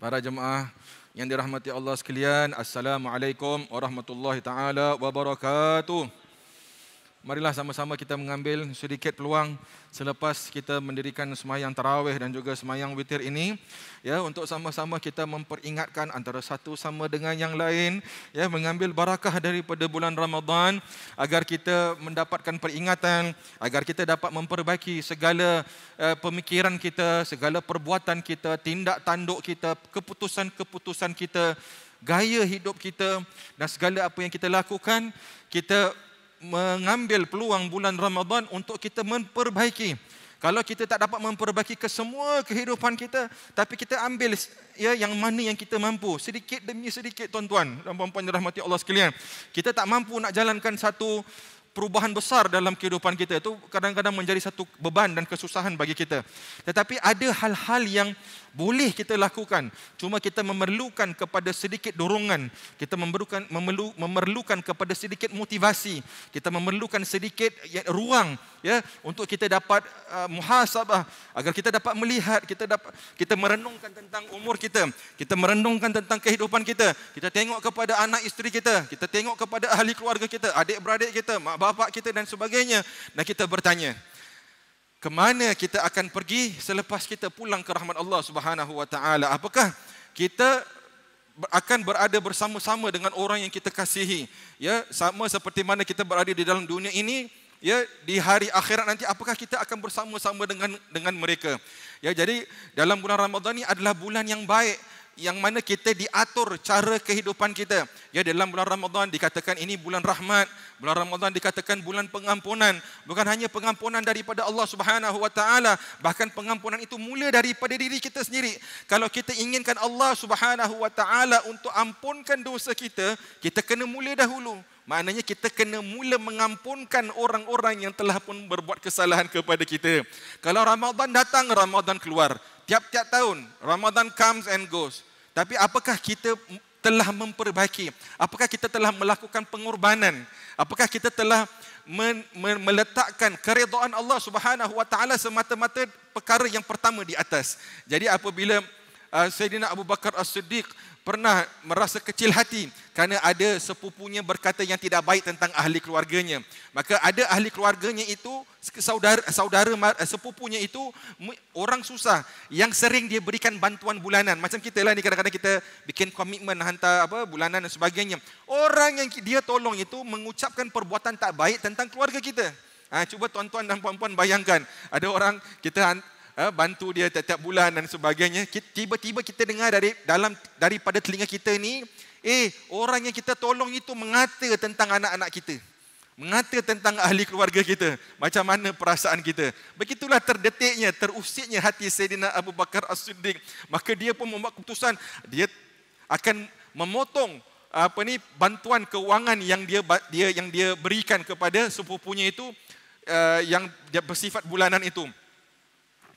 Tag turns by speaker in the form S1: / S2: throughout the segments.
S1: Para jemaah yang dirahmati Allah sekalian, Assalamualaikum warahmatullahi taala wabarakatuh. Marilah sama-sama kita mengambil sedikit peluang selepas kita mendirikan semayang tarawih dan juga semayang witir ini, ya, untuk sama-sama kita memperingatkan antara satu sama dengan yang lain, ya, mengambil barakah daripada bulan Ramadan agar kita mendapatkan peringatan, agar kita dapat memperbaiki segala pemikiran kita, segala perbuatan kita, tindak tanduk kita, keputusan-keputusan kita, gaya hidup kita dan segala apa yang kita lakukan. Kita mengambil peluang bulan Ramadan untuk kita memperbaiki. Kalau kita tak dapat memperbaiki ke semua kehidupan kita, tapi kita ambil, ya, yang mana yang kita mampu, sedikit demi sedikit, tuan-tuan dan puan-puan dirahmati Allah sekalian. Kita tak mampu nak jalankan satu perubahan besar dalam kehidupan kita, itu kadang-kadang menjadi satu beban dan kesusahan bagi kita. Tetapi ada hal-hal yang boleh kita lakukan, cuma kita memerlukan kepada sedikit dorongan, kita memerlukan kepada sedikit motivasi, kita memerlukan sedikit ruang, ya, untuk kita dapat muhasabah, agar kita dapat melihat, kita merenungkan tentang umur kita merenungkan tentang kehidupan kita tengok kepada anak isteri kita tengok kepada ahli keluarga kita, adik-beradik kita, mak bapak kita dan sebagainya, dan kita bertanya, ke mana kita akan pergi selepas kita pulang ke rahmat Allah Subhanahu wa taala? Apakah kita akan berada bersama-sama dengan orang yang kita kasihi, ya, sama seperti mana kita berada di dalam dunia ini, ya, di hari akhirat nanti apakah kita akan bersama-sama dengan mereka? Ya, jadi dalam bulan Ramadan ini adalah bulan yang baik, yang mana kita diatur cara kehidupan kita. Ya, dalam bulan Ramadan dikatakan ini bulan rahmat, bulan Ramadan dikatakan bulan pengampunan. Bukan hanya pengampunan daripada Allah Subhanahu wa taala, bahkan pengampunan itu mula daripada diri kita sendiri. Kalau kita inginkan Allah Subhanahu wa taala untuk ampunkan dosa kita, kita kena mula dahulu. Maknanya kita kena mula mengampunkan orang-orang yang telah pun berbuat kesalahan kepada kita. Kalau Ramadan datang, Ramadan keluar. Tiap-tiap tahun, Ramadan comes and goes. Tapi apakah kita telah memperbaiki? Apakah kita telah melakukan pengorbanan? Apakah kita telah meletakkan keredaan Allah Subhanahu wa taala semata-mata perkara yang pertama di atas? Jadi apabila Sayyidina Abu Bakar As-Siddiq pernah merasa kecil hati kerana ada sepupunya berkata yang tidak baik tentang ahli keluarganya, maka ada ahli keluarganya itu, saudara sepupunya itu orang susah yang sering dia berikan bantuan bulanan. Macam kita lah ni, kadang-kadang kita bikin komitmen hantar bulanan dan sebagainya. Orang yang dia tolong itu mengucapkan perbuatan tak baik tentang keluarga kita. Cuba tuan-tuan dan puan-puan bayangkan, ada orang kita bantu dia tiap-tiap bulan dan sebagainya, tiba-tiba kita dengar daripada telinga kita ni, orang yang kita tolong itu mengata tentang anak-anak kita, mengata tentang ahli keluarga kita. Macam mana perasaan kita? Begitulah terdetiknya, terusitnya hati Sayyidina Abu Bakar As-Siddiq. Maka dia pun membuat keputusan, dia akan memotong bantuan keuangan yang dia berikan kepada sepupunya itu, yang dia bersifat bulanan itu.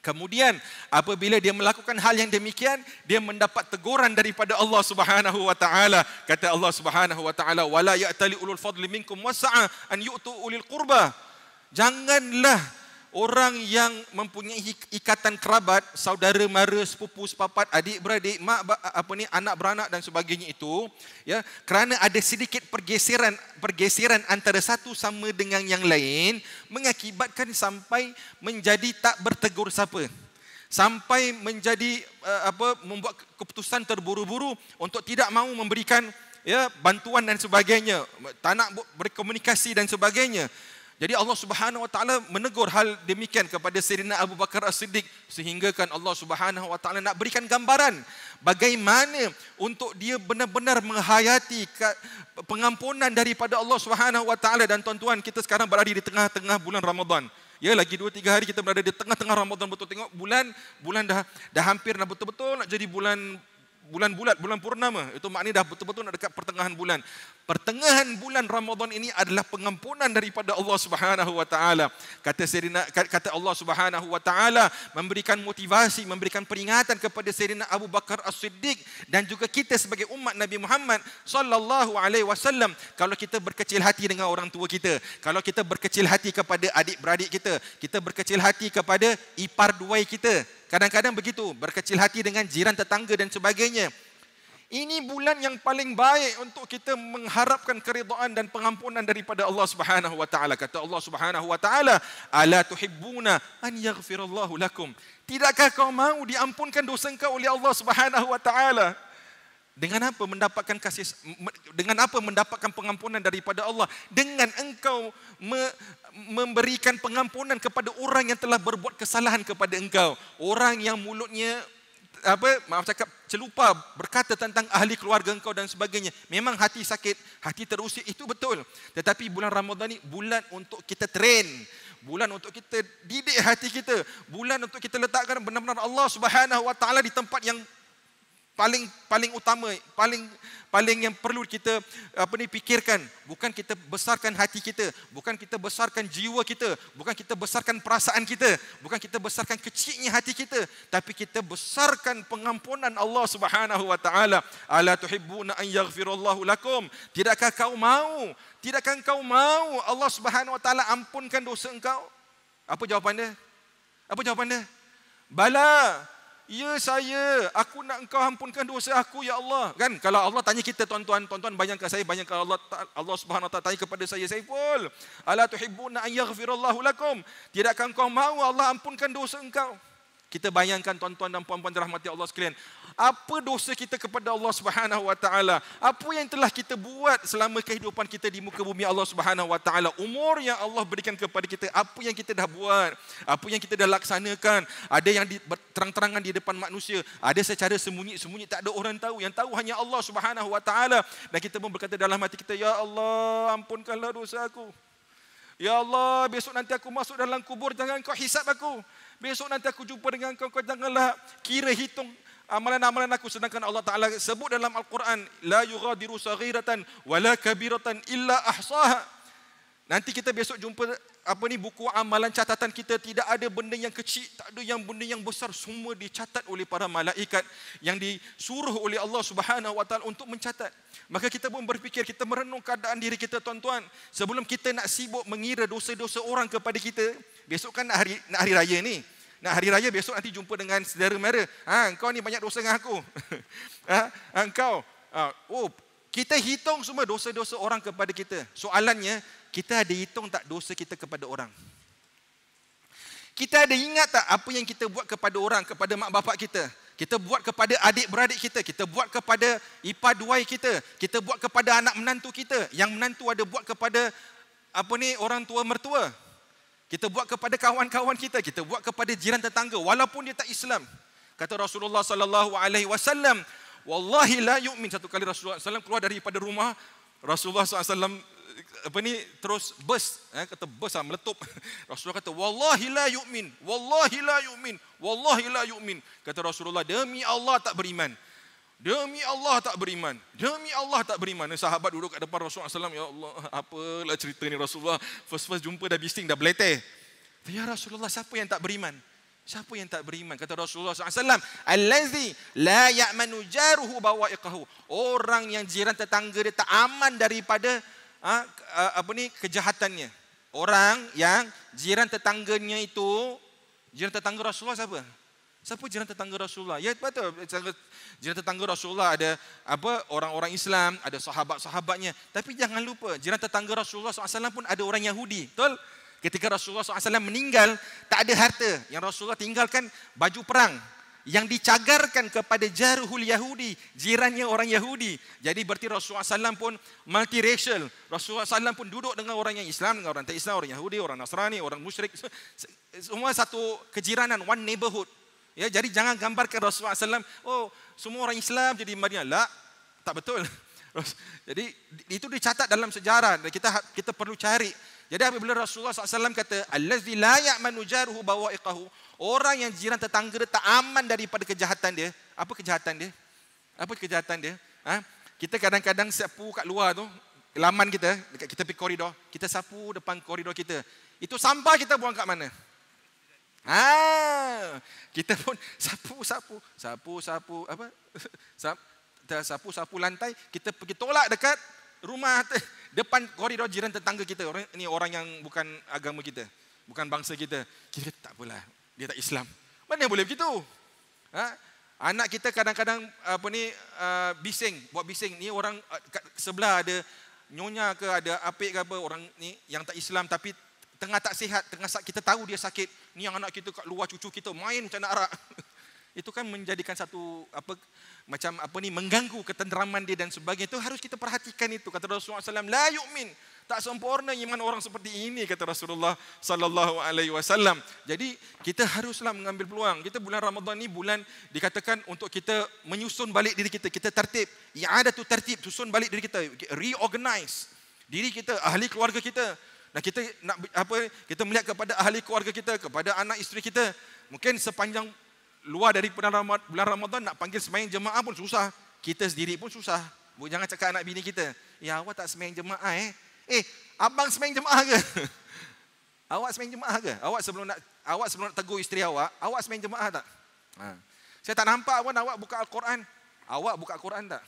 S1: Kemudian apabila dia melakukan hal yang demikian, dia mendapat teguran daripada Allah Subhanahu wa taala. Kata Allah Subhanahu wa taala, wala ya'tali ulul fadli minkum wasa'a an yu'tu ulil qurba. Janganlah orang yang mempunyai ikatan kerabat, saudara mara, sepupu sepapat, adik beradik, anak beranak dan sebagainya itu, ya, kerana ada sedikit pergeseran antara satu sama dengan yang lain, mengakibatkan sampai menjadi tak bertegur sapa, sampai menjadi membuat keputusan terburu-buru untuk tidak mahu memberikan, ya, bantuan dan sebagainya, tak nak berkomunikasi dan sebagainya. Jadi Allah Subhanahu wa taala menegur hal demikian kepada Sayyidina Abu Bakar As-Siddiq, sehingga kan Allah Subhanahu wa taala nak berikan gambaran bagaimana untuk dia benar-benar menghayati pengampunan daripada Allah Subhanahu wa taala. Dan tuan-tuan, kita sekarang berada di tengah-tengah bulan Ramadan. Ya, lagi 2-3 hari kita berada di tengah-tengah Ramadan betul. Tengok bulan dah hampir nak betul-betul nak jadi bulan purnama. Itu maknanya dah betul-betul nak dekat pertengahan bulan. Pertengahan bulan Ramadan ini adalah pengampunan daripada Allah Subhanahu wa taala. Kata Allah Subhanahu wa taala memberikan motivasi, memberikan peringatan kepada Sayyidina Abu Bakar As-Siddiq dan juga kita sebagai umat Nabi Muhammad sallallahu alaihi wasallam. Kalau kita berkecil hati dengan orang tua kita, kalau kita berkecil hati kepada adik-beradik kita berkecil hati kepada ipar duai kita, Kadang-kadang begitu, berkecil hati dengan jiran tetangga dan sebagainya. Ini bulan yang paling baik untuk kita mengharapkan keridhaan dan pengampunan daripada Allah Subhanahu wa taala. Kata Allah Subhanahu wa taala, "Ala tuhibbuna an yaghfirallahu lakum?" Tidakkah kau mahu diampunkan dosa engkau oleh Allah Subhanahu wa taala? Dengan apa mendapatkan pengampunan daripada Allah? Dengan engkau memberikan pengampunan kepada orang yang telah berbuat kesalahan kepada engkau. Orang yang mulutnya celupa berkata tentang ahli keluarga engkau dan sebagainya. Memang hati sakit, hati terusik, itu betul. Tetapi bulan Ramadan ni bulan untuk kita train, bulan untuk kita didik hati kita, bulan untuk kita letakkan benar-benar Allah Subhanahu wa taala di tempat yang paling utama, paling yang perlu kita fikirkan. Bukan kita besarkan hati kita, bukan kita besarkan jiwa kita, bukan kita besarkan perasaan kita, bukan kita besarkan kecilnya hati kita, tapi kita besarkan pengampunan Allah Subhanahu wa taala. Ala tuhibbuna an yaghfirallahu lakum? Tidakkah kau mahu? Tidakkah engkau mahu Allah Subhanahu wa taala ampunkan dosa engkau? Apa jawapan dia? Apa jawapan dia? Bala. Ya saya, aku nak engkau ampunkan dosa aku ya Allah. Kan kalau Allah tanya kita, tuan-tuan bayangkan saya, bayangkan Allah Subhanahu wa taala tanya kepada saya, Saiful, ala tuhibbuna an yaghfirallahu lakum? Tidakkah engkau mahu Allah ampunkan dosa engkau? Kita bayangkan, tuan-tuan dan puan-puan dirahmati Allah sekalian, apa dosa kita kepada Allah Subhanahu wa taala? Apa yang telah kita buat selama kehidupan kita di muka bumi Allah Subhanahu wa taala? Umur yang Allah berikan kepada kita, apa yang kita dah buat? Apa yang kita dah laksanakan? Ada yang terang-terangan di depan manusia, ada secara sembunyi-sembunyi, tak ada orang tahu. Yang tahu hanya Allah Subhanahu wa taala. Dan kita pun berkata dalam hati kita, ya Allah, ampunkanlah dosa aku. Ya Allah, besok nanti aku masuk dalam kubur, jangan kau hisap aku. Besok nanti aku jumpa dengan kau janganlah kira hitung amalan-amalan aku. Sedangkan Allah Ta'ala sebut dalam Al-Quran, la yughadiru saghiratan wala kabiratan illa ahsaha. Nanti kita besok jumpa buku amalan catatan kita, tidak ada benda yang kecil, tak ada yang benda yang besar, semua dicatat oleh para malaikat yang disuruh oleh Allah Subhanahu wa taala untuk mencatat. Maka kita pun berfikir, kita merenung keadaan diri kita, tuan-tuan, sebelum kita nak sibuk mengira dosa-dosa orang kepada kita. Besok kan nak hari raya ni. Nak hari raya besok nanti jumpa dengan saudara mara. Engkau ni banyak dosa dengan aku. Engkau. Kita hitung semua dosa-dosa orang kepada kita. Soalannya, kita ada hitung tak dosa kita kepada orang? Kita ada ingat tak apa yang kita buat kepada orang, kepada mak bapak kita? Kita buat kepada adik-beradik kita, kita buat kepada ipar duai kita, kita buat kepada anak menantu kita, yang menantu ada buat kepada orang tua mertua. Kita buat kepada kawan-kawan kita, kita buat kepada jiran tetangga walaupun dia tak Islam. Kata Rasulullah sallallahu alaihi wasallam, wallahi la yu'min. Satu kali Rasulullah SAW keluar daripada rumah, Rasulullah SAW terus burst, kata burst, meletup. Rasulullah kata, wallahi la yu'min, wallahi la yu'min, wallahi la yu'min. Kata Rasulullah, demi Allah tak beriman. Demi Allah tak beriman. Demi Allah tak beriman. Sahabat duduk kat depan Rasulullah SAW. Ya Allah, apalah cerita ni Rasulullah. First jumpa dah bising, dah beleteh. Ya Rasulullah, siapa yang tak beriman? Siapa yang tak beriman? Kata Rasulullah SAW, allazi la ya'manu jaruhu bawa'iqahu. Orang yang jiran tetangga dia tak aman daripada kejahatannya. Orang yang jiran tetangganya itu, jiran tetangga Rasulullah siapa? Siapa jiran tetangga Rasulullah? Ya betul. Jiran tetangga Rasulullah ada orang-orang Islam, ada sahabat-sahabatnya. Tapi jangan lupa, jiran tetangga Rasulullah SAW pun ada orang Yahudi. Betul? Ketika Rasulullah SAW meninggal, tak ada harta. Yang Rasulullah tinggalkan baju perang yang dicagarkan kepada jaruhul Yahudi, jirannya orang Yahudi. Jadi berarti Rasulullah SAW pun multiracial. Rasulullah SAW pun duduk dengan orang yang Islam, dengan orang tak Islam, orang Yahudi, orang Nasrani, orang musyrik. Semua satu kejiranan, one neighborhood. Ya, jadi jangan gambarkan Rasulullah SAW, semua orang Islam jadi Madinah. La, tak betul. Jadi itu dicatat dalam sejarah dan kita perlu cari. Jadi apabila Rasulullah SAW kata, allazi la ya'manu jaruhu bawa'iqahu, orang yang jiran tetangga dia tak aman daripada kejahatan dia. Apa kejahatan dia? Apa kejahatan dia? Kita kadang-kadang sapu kat luar tu, laman kita, dekat kita pergi koridor, kita sapu depan koridor kita. Itu sampah kita buang kat mana? Kita pun sapu lantai, kita pergi tolak dekat rumah depan koridor jiran tetangga kita. Orang yang bukan agama kita, bukan bangsa kita. Kita tak apalah, dia tak Islam. Mana boleh begitu? Ha? Anak kita kadang-kadang bising, buat bising. Ni orang kat sebelah ada nyonya ke, ada apik ke apa, orang ni yang tak Islam tapi tengah tak sihat, kita tahu dia sakit. Ni yang anak kita kat luar, cucu kita main macam nak arak. Itu kan menjadikan satu mengganggu ketenteraman dia dan sebagainya. Itu harus kita perhatikan itu. Kata Rasulullah SAW, la yu'min, tak sempurna iman orang seperti ini, kata Rasulullah sallallahu alaihi wasallam. Jadi kita haruslah mengambil peluang. Kita bulan Ramadan ni bulan dikatakan untuk kita menyusun balik diri kita. Kita tertib, i'adatu tertib, susun balik diri kita, reorganize diri kita, ahli keluarga kita. Dan kita nak kita melihat kepada ahli keluarga kita, kepada anak isteri kita. Mungkin sepanjang luar dari bulan Ramadan nak panggil sembahyang jemaah pun susah. Kita sendiri pun susah. Jangan cakap anak bini kita, ya awak tak sembahyang jemaah abang sembahyang jemaah ke? Awak sembahyang jemaah ke? Awak sebelum nak tegur isteri awak sembahyang jemaah tak? Saya tak nampak pun awak buka Al-Quran. Awak buka Al-Quran tak?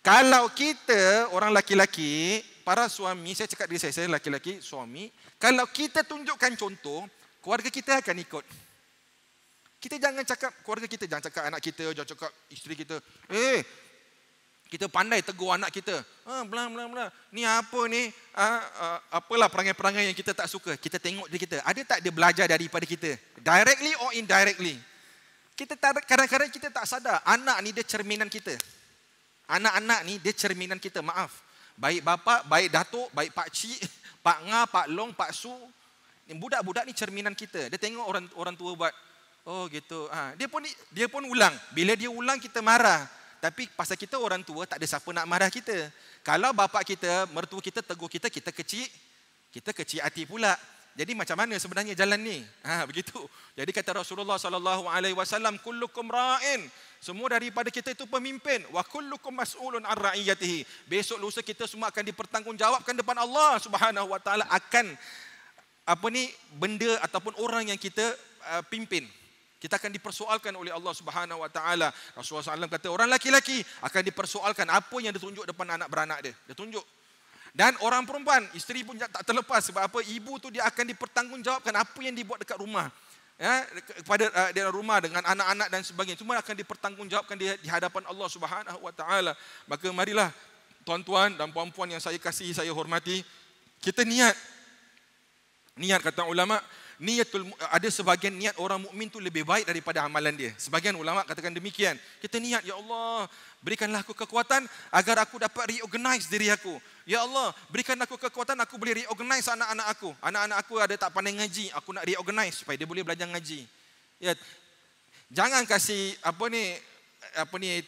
S1: Kalau kita orang laki-laki, para suami, saya cakap diri saya laki-laki, suami, kalau kita tunjukkan contoh, keluarga kita akan ikut. Kita jangan cakap keluarga kita, jangan cakap anak kita, jangan cakap isteri kita. Kita pandai tegur anak kita. Bla. Ni apa ni? Apalah perangai-perangai yang kita tak suka. Kita tengok diri kita. Ada tak dia belajar daripada kita? Directly or indirectly? Kadang-kadang kita tak sadar. Anak ni dia cerminan kita. Anak-anak ni dia cerminan kita. Maaf. Baik bapa, baik datuk, baik pak cik, pak nga, pak long, pak su. Budak-budak ni cerminan kita. Dia tengok orang tua buat. Oh gitu. Dia pun ulang. Bila dia ulang kita marah. Tapi pasal kita orang tua tak ada siapa nak marah kita. Kalau bapa kita, mertua kita tegur kita, kita kecil hati pula. Jadi macam mana sebenarnya jalan ni? Begitu. Jadi kata Rasulullah sallallahu alaihi wasallam, kullukum ra'in. Semua daripada kita itu pemimpin. Wa kullukum mas'ulun an ra'iyatihi. Besok lusa kita semua akan dipertanggungjawabkan depan Allah Subhanahu wa taala akan benda ataupun orang yang kita pimpin. Kita akan dipersoalkan oleh Allah Subhanahu wa taala. Rasulullah SAW kata orang laki-laki akan dipersoalkan apa yang dia tunjuk depan anak beranak dia. Dia tunjuk. Dan orang perempuan, isteri pun tak terlepas. Sebab apa? Ibu tu dia akan dipertanggungjawabkan apa yang dibuat dekat rumah. Kepada di rumah dengan anak-anak dan sebagainya. Semua akan dipertanggungjawabkan di hadapan Allah Subhanahu wa taala. Maka marilah tuan-tuan dan puan-puan yang saya kasihi, saya hormati, kita niat kata ulama, ada sebahagian niat orang mukmin tu lebih baik daripada amalan dia. Sebahagian ulama katakan demikian. Kita niat, ya Allah, berikanlah aku kekuatan agar aku dapat reorganize diri aku. Ya Allah, berikan aku kekuatan aku boleh reorganize anak-anak aku. Anak-anak aku ada tak pandai ngaji, aku nak reorganize supaya dia boleh belajar ngaji. Ya. Jangan kasih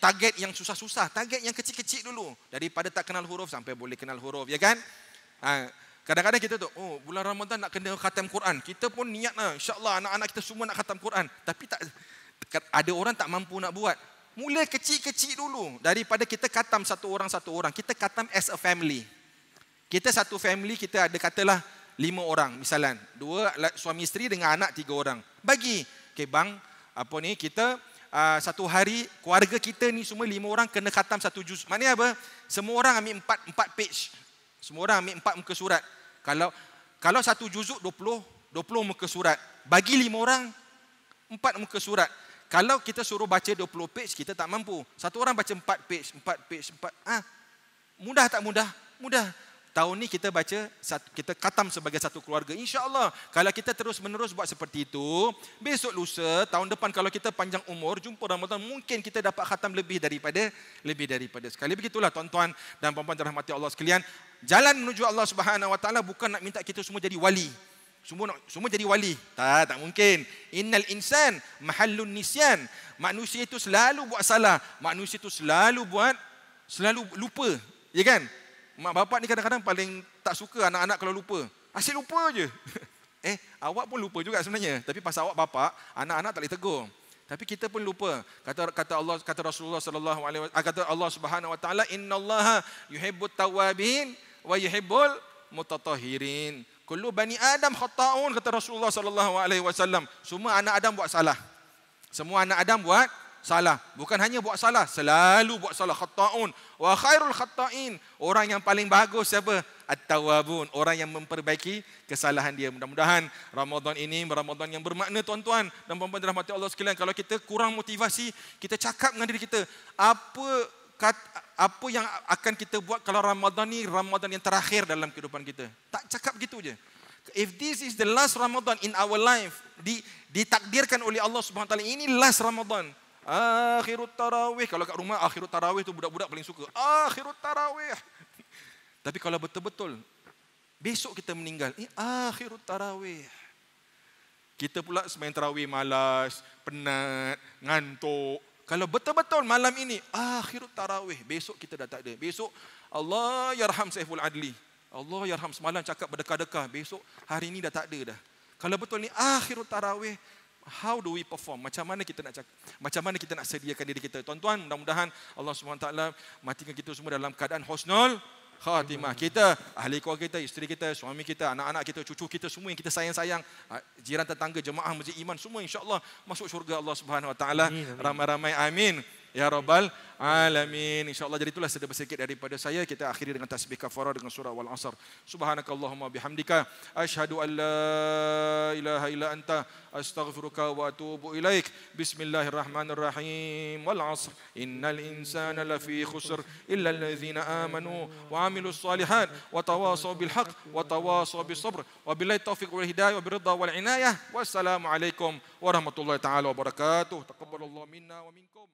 S1: target yang susah-susah, target yang kecil-kecil dulu. Daripada tak kenal huruf sampai boleh kenal huruf, ya kan? Kadang-kadang kita tu, bulan Ramadan nak kena khatam Quran. Kita pun niat lah, insya-Allah anak-anak kita semua nak khatam Quran. Tapi tak ada orang tak mampu nak buat. Mula kecil-kecil dulu. Daripada kita khatam satu orang, kita khatam as a family. Kita satu family, kita ada katalah 5 orang misalan. 2 suami isteri dengan anak 3 orang. Bagi, bang, kita satu hari keluarga kita ni semua 5 orang kena khatam 1 juz. Maknanya apa? Semua orang ambil 4 page. Semua orang ambil 4 muka surat. Kalau 1 juzuk 20 muka surat. Bagi 5 orang 4 muka surat. Kalau kita suruh baca 20 page, kita tak mampu. Satu orang baca 4 page. Mudah tak mudah? Mudah. Tahun ni kita baca, kita khatam sebagai satu keluarga. InsyaAllah, kalau kita terus-menerus buat seperti itu, besok lusa, tahun depan kalau kita panjang umur, jumpa Ramadan, mungkin kita dapat khatam lebih daripada sekali. Begitulah tuan-tuan dan puan-puan dirahmati Allah sekalian. Jalan menuju Allah Subhanahu wa taala bukan nak minta kita semua jadi wali. Semua jadi wali. Tak mungkin. Innal insan mahallun nisyan. Manusia itu selalu buat salah. Manusia itu selalu lupa. Ya kan? Mak bapak ni kadang-kadang paling tak suka anak-anak kalau lupa. Asyik lupa je. Awak pun lupa juga sebenarnya. Tapi pasal awak bapak, anak-anak tak boleh tegur. Tapi kita pun lupa. Kata Rasulullah sallallahu alaihi wasallam, kata Allah Subhanahu wa taala, innallaha yuhibbut tawwabin wa yuhibbul mutatahhirin. Kullu bani Adam khata'un, kata Rasulullah sallallahu alaihi wasallam. Semua anak Adam buat salah. Semua anak Adam buat salah. Bukan hanya buat salah, selalu buat salah. Khatta'un. Wa khairul khatta'in. Orang yang paling bagus siapa? At-tawwabun. Orang yang memperbaiki kesalahan dia. Mudah-mudahan Ramadan ini Ramadan yang bermakna tuan-tuan dan puan-puan dirahmati Allah sekalian. Kalau kita kurang motivasi, kita cakap dengan diri kita, apa yang akan kita buat kalau Ramadan ni Ramadan yang terakhir dalam kehidupan kita. Tak cakap gitu je. If this is the last Ramadan in our life, ditakdirkan oleh Allah Subhanahu Wa Taala, ini last Ramadan. Akhirut tarawih. Kalau kat rumah akhirut tarawih tu budak-budak paling suka. Akhirut tarawih. Tapi kalau betul-betul besok kita meninggal, akhirut tarawih. Kita pula sembahyang tarawih malas, penat, ngantuk. Kalau betul-betul malam ini akhirut tarawih, besok kita dah tak ada. Besok Allah yarham Saiful Adli. Allah yarham, semalam cakap berdekah-dekah, besok hari ini dah tak ada dah. Kalau betul ni akhirut tarawih, how do we perform? Macam mana kita nak cakap? Macam mana kita nak sediakan diri kita? Tuan-tuan, mudah-mudahan Allah SWT matikan kita semua dalam keadaan husnul khatimah. Kita, ahli keluarga kita, isteri kita, suami kita, anak-anak kita, cucu kita, semua yang kita sayang-sayang, jiran tetangga, jemaah masjid iman, semua insya-Allah masuk syurga Allah Subhanahu Wa Taala. Ramai-ramai amin ya rabbal alamin. InsyaAllah. Jadi itulah sedikit daripada saya. Kita akhiri dengan tasbih kafarah dengan surah Wal Asr. Subhanakallahumma bihamdika asyhadu an la ilaha illa anta astaghfiruka wa atubu ilaik. Bismillahirrahmanirrahim. Wal asr innal insana lafi khusr illa allazina amanu wa amilus salihat wa tawasaw bil haqq wa tawasaw bis sabr. Wabillahi taufiq wal hidayah wa biridha wal inayah. Wassalamu alaikum warahmatullahi taala wabarakatuh. Taqabbalallahu minna wa minkum.